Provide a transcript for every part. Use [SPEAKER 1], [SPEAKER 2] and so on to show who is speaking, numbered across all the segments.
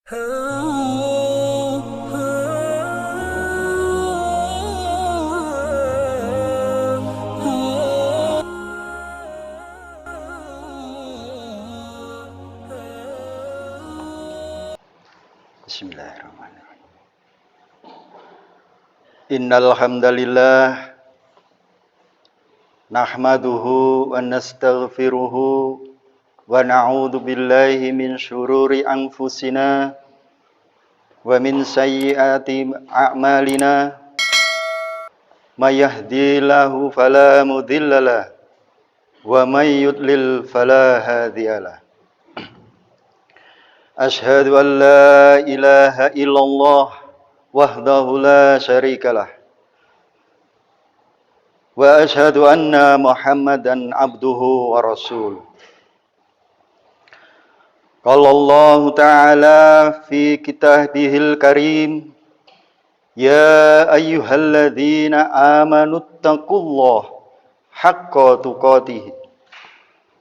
[SPEAKER 1] Bismillahirrahmanirrahim. Innal hamdalillah nahmaduhu wa nastaghfiruhu wa na'udzu billahi min syururi anfusina wa min sayyiati a'malina may yahdihillahu fala mudhillalah wa may yudlil fala hadiyalah. Ashhadu an la ilaha illallah wahdahu la syarikalah wa ashhadu anna Muhammadan abduhu wa rasuluh. Qala Allah Ta'ala fi kitabihil karim, ya ayyuhalladzina amanu taqullaha haqqa tuqatih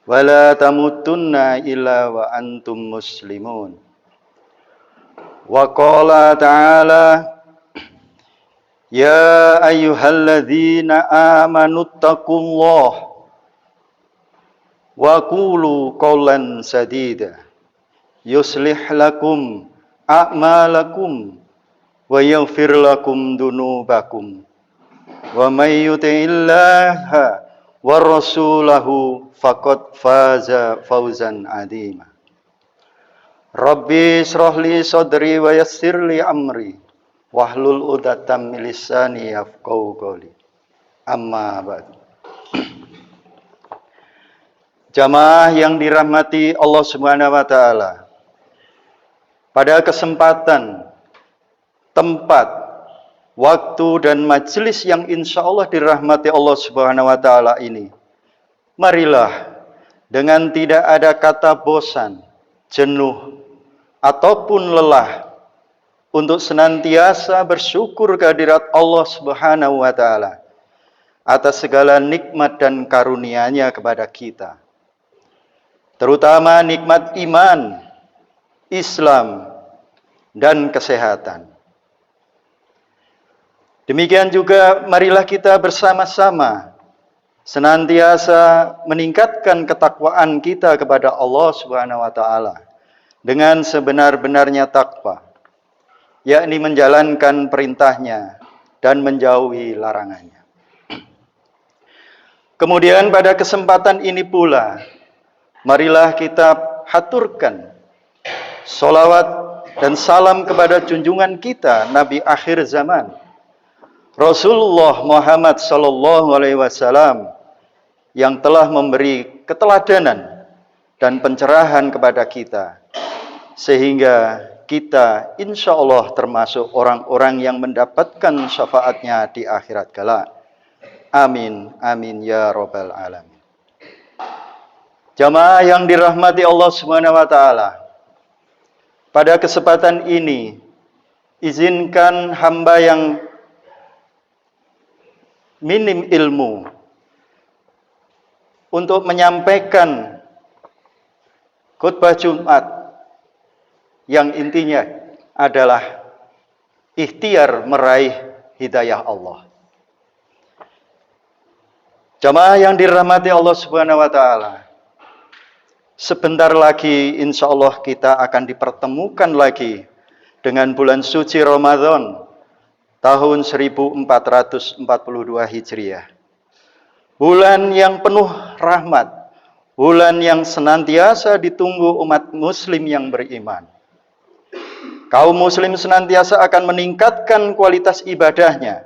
[SPEAKER 1] wa la tamutunna illa wa antum muslimun. Wa qala ta'ala, ya ayyuhalladzina amanu taqullaha wa qulu qawlan sadida yuslih lakum a'malakum wa yaghfir lakum dunubakum wa may yuti'illaha wa rasulahu faqad faza fawzan 'azima. Rabbi shrah li sadri wa yassir li amri wahlul 'uqdatam min lisani yafqahu qawli. Amma ba'd. Jamaah yang dirahmati Allah Subhanahu wa taala. Pada kesempatan, tempat, waktu dan majelis yang insya Allah dirahmati Allah Subhanahu wa taala ini, marilah dengan tidak ada kata bosan, jenuh, ataupun lelah untuk senantiasa bersyukur kehadirat Allah Subhanahu wa taala atas segala nikmat dan karunia-Nya kepada kita. Terutama nikmat iman, Islam, dan kesehatan. Demikian juga marilah kita bersama-sama senantiasa meningkatkan ketakwaan kita kepada Allah Subhanahu wa taala dengan sebenar-benarnya takwa, yakni menjalankan perintahnya dan menjauhi larangannya. Kemudian pada kesempatan ini pula, marilah kita haturkan sholawat dan salam kepada junjungan kita Nabi akhir zaman Rasulullah Muhammad sallallahu alaihi wasallam yang telah memberi keteladanan dan pencerahan kepada kita sehingga kita insya Allah termasuk orang-orang yang mendapatkan syafaatnya di akhirat kelak. Amin amin ya rabbal alamin. Jamaah yang dirahmati Allah Subhanahu wa taala, pada kesempatan ini, izinkan hamba yang minim ilmu untuk menyampaikan khutbah Jumat yang intinya adalah ikhtiar meraih hidayah Allah. Jamaah yang dirahmati Allah Subhanahu wa taala, sebentar lagi insya Allah kita akan dipertemukan lagi dengan bulan suci Ramadan tahun 1442 Hijriah. Bulan yang penuh rahmat, bulan yang senantiasa ditunggu umat muslim yang beriman. Kaum muslim senantiasa akan meningkatkan kualitas ibadahnya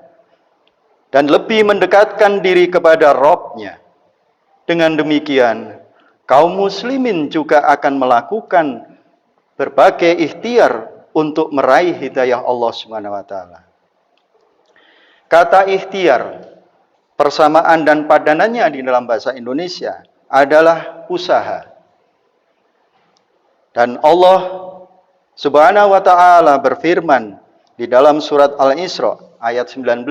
[SPEAKER 1] dan lebih mendekatkan diri kepada Rabb-Nya. Dengan demikian, kaum muslimin juga akan melakukan berbagai ikhtiar untuk meraih hidayah Allah Subhanahu wa taala. Kata ikhtiar, persamaan dan padanannya di dalam bahasa Indonesia adalah usaha. Dan Allah Subhanahu wa taala berfirman di dalam surat Al-Isra ayat 19.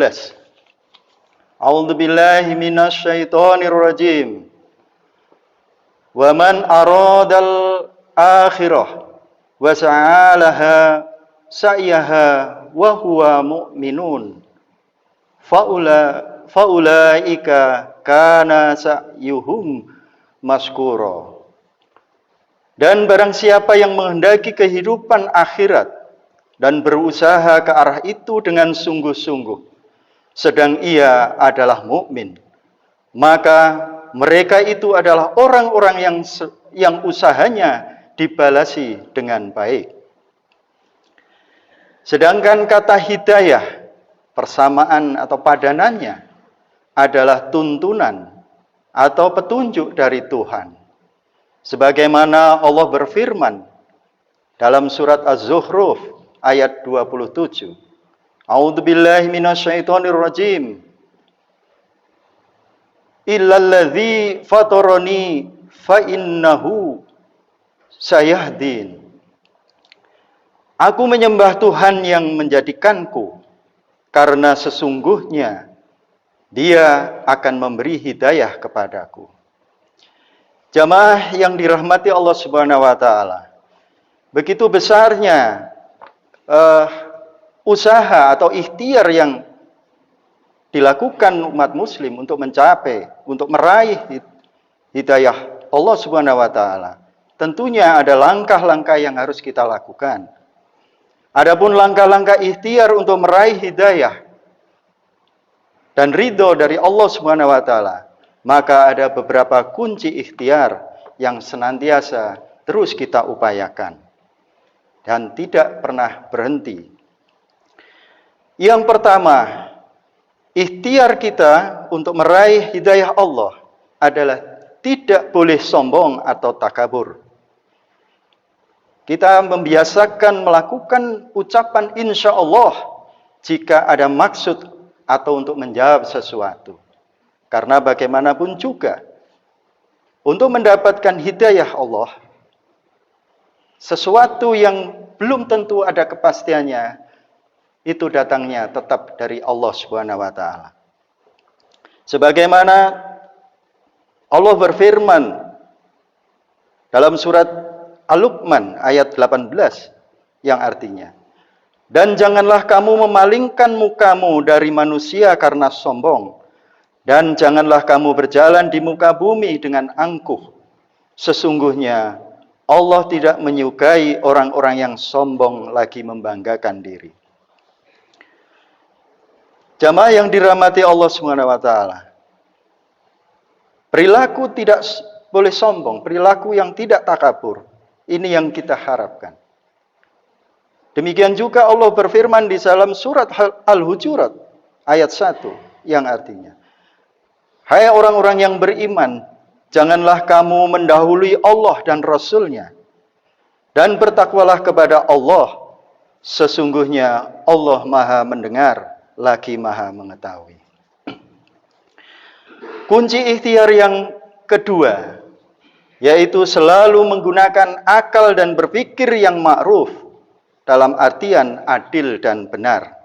[SPEAKER 1] A'udzubillahi minasyaitonirrajim. Wa man aradal akhirah wa sa'alaha sa'yaha wa huwa mu'minun faulaika kana sa'yuhum maskura. Dan barang siapa yang menghendaki kehidupan akhirat dan berusaha ke arah itu dengan sungguh-sungguh, sedang ia adalah mukmin, maka mereka itu adalah orang-orang yang usahanya dibalasi dengan baik. Sedangkan kata hidayah, persamaan atau padanannya adalah tuntunan atau petunjuk dari Tuhan. Sebagaimana Allah berfirman dalam surat Az-Zukhruf ayat 27. A'udzubillahi minasyaitonir rajim. Illalladzi fatarani fa innahu sayahdin. Aku menyembah Tuhan yang menjadikanku, karena sesungguhnya Dia akan memberi hidayah kepadaku. Jamaah yang dirahmati Allah Subhanahu wa taala. Begitu besarnya usaha atau ikhtiar yang dilakukan umat muslim untuk mencapai, untuk meraih hidayah Allah Subhanahu wa taala. Tentunya ada langkah-langkah yang harus kita lakukan. Adapun langkah-langkah ikhtiar untuk meraih hidayah dan ridho dari Allah Subhanahu wa taala, maka ada beberapa kunci ikhtiar yang senantiasa terus kita upayakan dan tidak pernah berhenti. Yang pertama, ikhtiar kita untuk meraih hidayah Allah adalah tidak boleh sombong atau takabur. Kita membiasakan melakukan ucapan insya Allah jika ada maksud atau untuk menjawab sesuatu. Karena bagaimanapun juga, untuk mendapatkan hidayah Allah, sesuatu yang belum tentu ada kepastiannya, itu datangnya tetap dari Allah Subhanahu wa taala. Sebagaimana Allah berfirman dalam surat Al-Luqman ayat 18 yang artinya, dan janganlah kamu memalingkan mukamu dari manusia karena sombong, dan janganlah kamu berjalan di muka bumi dengan angkuh. Sesungguhnya Allah tidak menyukai orang-orang yang sombong lagi membanggakan diri. Jamaah yang dirahmati Allah Subhanahu wa taala. Perilaku tidak boleh sombong, perilaku yang tidak takabur. Ini yang kita harapkan. Demikian juga Allah berfirman di dalam surat Al-Hujurat ayat 1 yang artinya, hai orang-orang yang beriman, janganlah kamu mendahului Allah dan Rasul-Nya, dan bertakwalah kepada Allah. Sesungguhnya Allah Maha mendengar lagi Maha mengetahui. Kunci ikhtiar yang kedua, yaitu selalu menggunakan akal dan berpikir yang ma'ruf, dalam artian adil dan benar.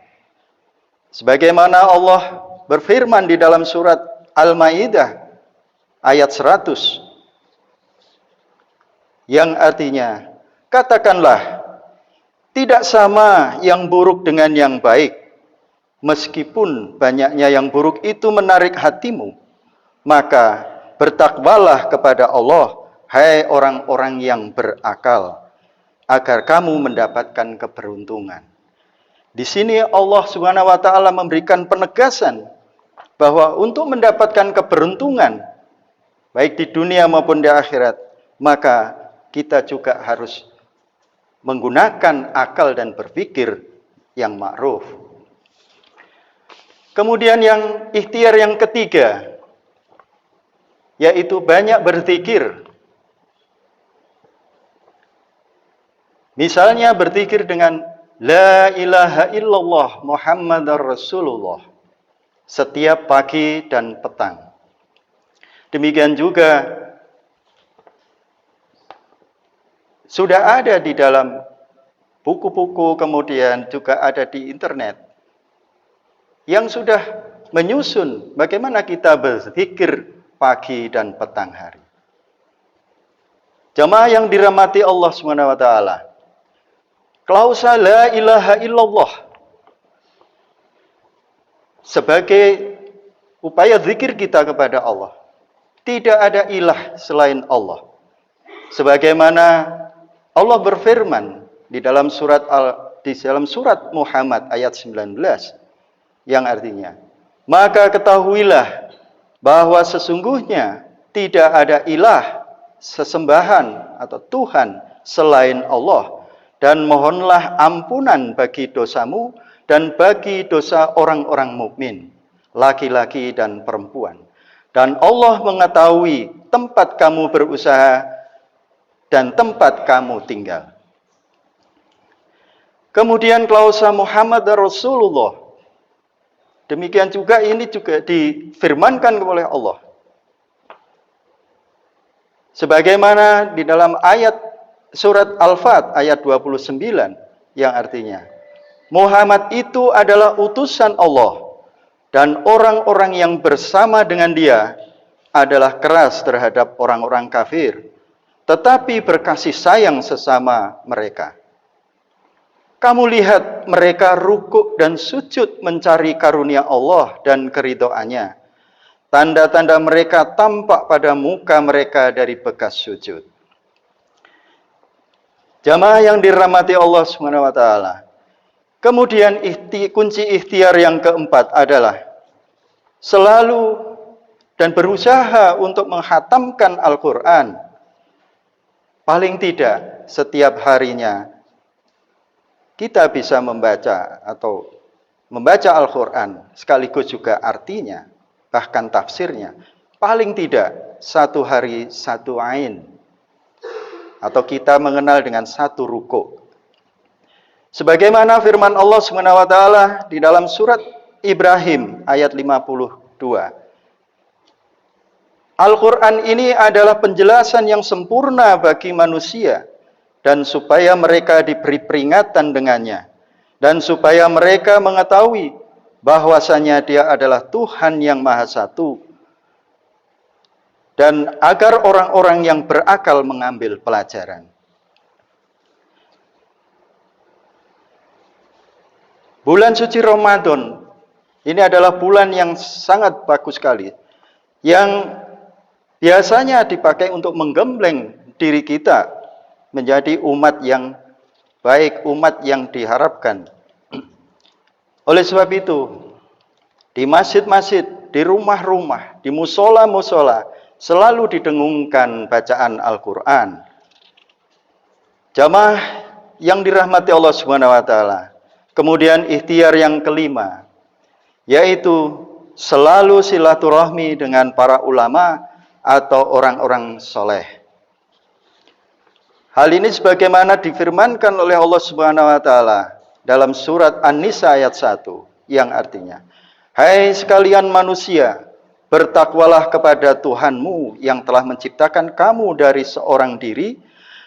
[SPEAKER 1] Sebagaimana Allah berfirman di dalam surat Al-Maidah ayat 100 yang artinya, katakanlah, tidak sama yang buruk dengan yang baik, meskipun banyaknya yang buruk itu menarik hatimu, maka bertakwalah kepada Allah, hai orang-orang yang berakal, agar kamu mendapatkan keberuntungan. Di sini Allah Subhanahu wa taala memberikan penegasan bahwa untuk mendapatkan keberuntungan baik di dunia maupun di akhirat, maka kita juga harus menggunakan akal dan berpikir yang ma'ruf. Kemudian yang ikhtiar yang ketiga, yaitu banyak berzikir. Misalnya berzikir dengan La ilaha illallah Muhammadar Rasulullah setiap pagi dan petang. Demikian juga sudah ada di dalam buku-buku, kemudian juga ada di internet yang sudah menyusun bagaimana kita berzikir pagi dan petang hari. Jamaah yang dirahmati Allah Subhanahu wa taala. Klausa la ilaha illallah sebagai upaya zikir kita kepada Allah. Tidak ada ilah selain Allah. Sebagaimana Allah berfirman di dalam surat Muhammad ayat 19 yang artinya, maka ketahuilah bahwa sesungguhnya tidak ada ilah sesembahan atau Tuhan selain Allah, dan mohonlah ampunan bagi dosamu dan bagi dosa orang-orang mukmin, laki-laki dan perempuan. Dan Allah mengetahui tempat kamu berusaha dan tempat kamu tinggal. Kemudian klausa Muhammad Rasulullah. Demikian juga ini juga difirmankan oleh Allah. Sebagaimana di dalam ayat surat Al-Fat ayat 29 yang artinya, Muhammad itu adalah utusan Allah dan orang-orang yang bersama dengan dia adalah keras terhadap orang-orang kafir, tetapi berkasih sayang sesama mereka. Kamu lihat mereka rukuk dan sujud mencari karunia Allah dan keridhoannya. Tanda-tanda mereka tampak pada muka mereka dari bekas sujud. Jamaah yang dirahmati Allah SWT. Kemudian kunci ikhtiar yang keempat adalah selalu dan berusaha untuk menghatamkan Al-Quran. Paling tidak setiap harinya kita bisa membaca atau membaca Al-Quran sekaligus juga artinya, bahkan tafsirnya. Paling tidak satu hari satu ain, atau kita mengenal dengan satu ruku. Sebagaimana firman Allah SWT di dalam surat Ibrahim ayat 52. Al-Quran ini adalah penjelasan yang sempurna bagi manusia, dan supaya mereka diberi peringatan dengannya, dan supaya mereka mengetahui bahwasanya Dia adalah Tuhan yang Maha Satu, dan agar orang-orang yang berakal mengambil pelajaran. Bulan suci Ramadan ini adalah bulan yang sangat bagus sekali, yang biasanya dipakai untuk menggembleng diri kita menjadi umat yang baik, umat yang diharapkan. Oleh sebab itu, di masjid-masjid, di rumah-rumah, di musola-musola, selalu didengungkan bacaan Al-Quran. Jamaah yang dirahmati Allah SWT. Kemudian ikhtiar yang kelima, yaitu selalu silaturahmi dengan para ulama atau orang-orang soleh. Hal ini sebagaimana difirmankan oleh Allah Subhanahu wa taala dalam surat An-Nisa ayat 1 yang artinya, hai sekalian manusia, bertakwalah kepada Tuhanmu yang telah menciptakan kamu dari seorang diri,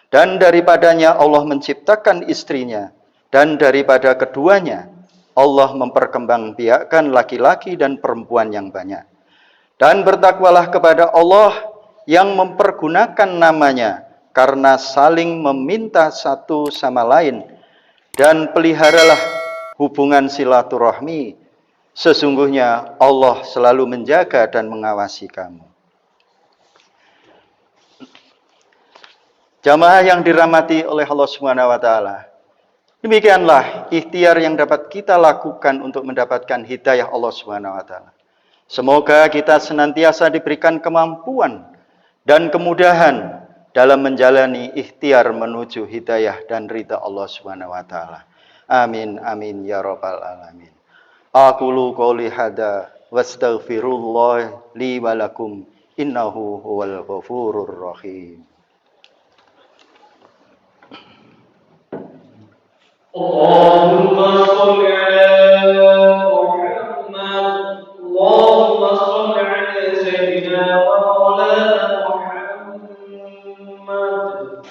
[SPEAKER 1] dan daripadanya Allah menciptakan istrinya, dan daripada keduanya Allah memperkembangbiakkan laki-laki dan perempuan yang banyak. Dan bertakwalah kepada Allah yang mempergunakan namanya karena saling meminta satu sama lain, dan peliharalah hubungan silaturahmi. Sesungguhnya Allah selalu menjaga dan mengawasi kamu. Jamaah yang dirahmati oleh Allah Subhanahu wa taala. Demikianlah ikhtiar yang dapat kita lakukan untuk mendapatkan hidayah Allah Subhanahu wa taala. Semoga kita senantiasa diberikan kemampuan dan kemudahan dalam menjalani ikhtiar menuju hidayah dan ridha Allah Subhanahu wa taala. Amin amin ya rabbal alamin. Aqulu qouli hadza wastaghfirullah li wa lakum innahu huwal ghafurur rahim.
[SPEAKER 2] Allahumma shalli ala Muhammad, Allahumma shalli ala sayyidina wa maulana Muhammad.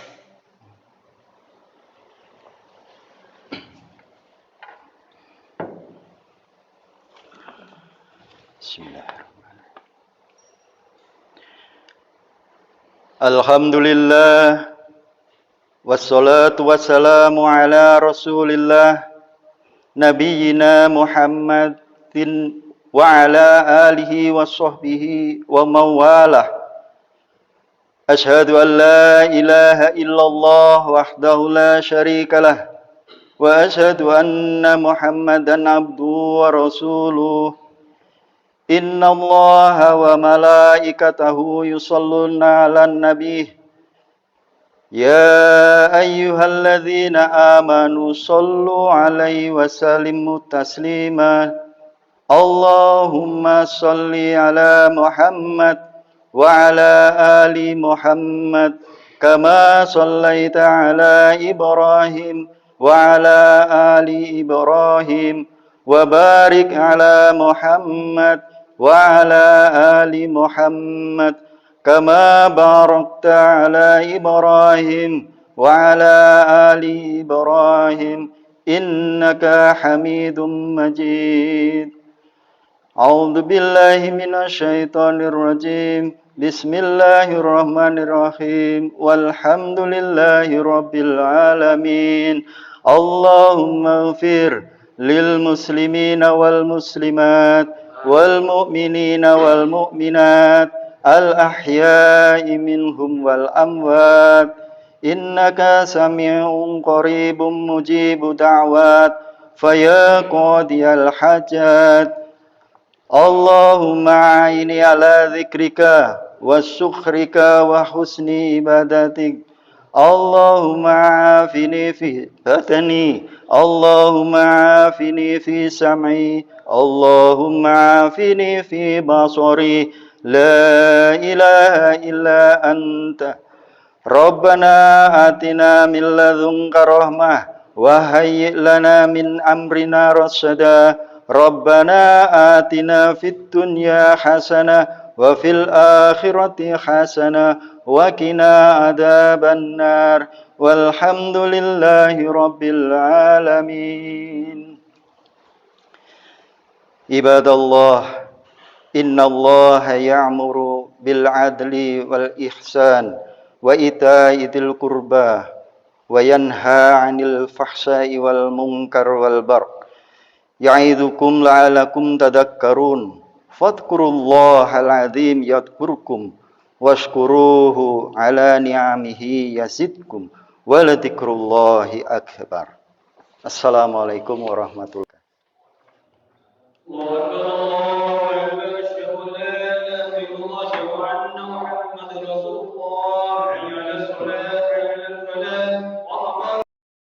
[SPEAKER 1] Bismillahirrahmanirrahim. Alhamdulillah Wassalatu wassalamu ala Rasulillah Nabiyyina Muhammadin wa ala alihi wa sahbihi wa mawalah. Ashhadu an la ilaha illallah wahdahu la syarika lah wa ashhadu anna Muhammadan abduhu wa rasuluh. Inna Allaha wa malaikatahu yusalluna 'alan nabiy. Ya ayyuhalladzina amanu sallu 'alaihi wa sallimu taslima. Allahumma salli 'ala Muhammad wa 'ala ali Muhammad kama sallaita 'ala Ibrahim wa 'ala ali Ibrahim wa barik 'ala Muhammad wa 'ala ali Muhammad كما باركت على إبراهيم وعلى آل إبراهيم إنك حميد مجيد. أعوذ بالله من الشيطان الرجيم. بسم الله الرحمن الرحيم. والحمد لله رب العالمين. اللهم اغفر للمسلمين والمسلمات والمؤمنين والمؤمنات الأحياء منهم والأموات إنك سميع قريب مجيب دعوات فيا قاضي الحاجات اللهم أعني على ذكرك وشكرك وحسن عبادتك اللهم عافني في بدني اللهم عافني في سمعي اللهم عافني في بصري لا إله إلا أنت ربنا آتنا من لدنك رحمة وهيئ لنا من أمرنا رشدا ربنا آتنا في الدنيا حسنة وفي الآخرة حسنة وقنا عذاب النار والحمد لله رب العالمين. عباد الله إن الله يأمر بالعدل والإحسان وإيتاء ذي القربى وينهى عن الفحشاء والمنكر والبغي يعظكم لعلكم تذكرون فاذكروا الله العظيم يذكركم واشكروه على نعمه يزدكم ولذكر الله أكبر. Assalamualaikum warahmatullahi wabarakatuh.